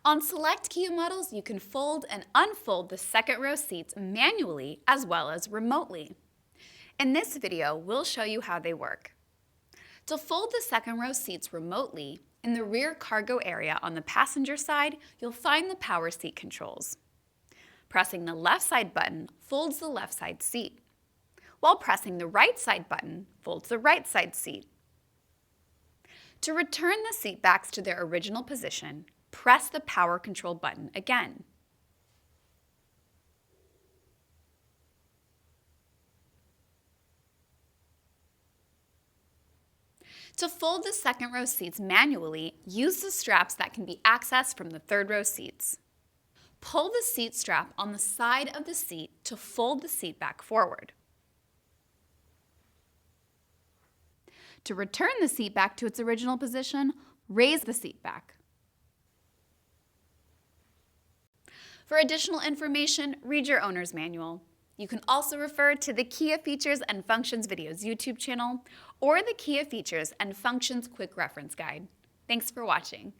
On select Kia models, you can fold and unfold the second row seats manually as well as remotely. In this video, we'll show you how they work. To fold the second row seats remotely, in the rear cargo area on the passenger side, you'll find the power seat controls. Pressing the left side button folds the left side seat, while pressing the right side button folds the right side seat. To return the seat backs to their original position, press the power control button again. To fold the second row seats manually, use the straps that can be accessed from the third row seats. Pull the seat strap on the side of the seat to fold the seat back forward. To return the seat back to its original position, raise the seat back. For additional information, read your owner's manual. You can also refer to the Kia Features and Functions Videos YouTube channel or the Kia Features and Functions Quick Reference Guide. Thanks for watching.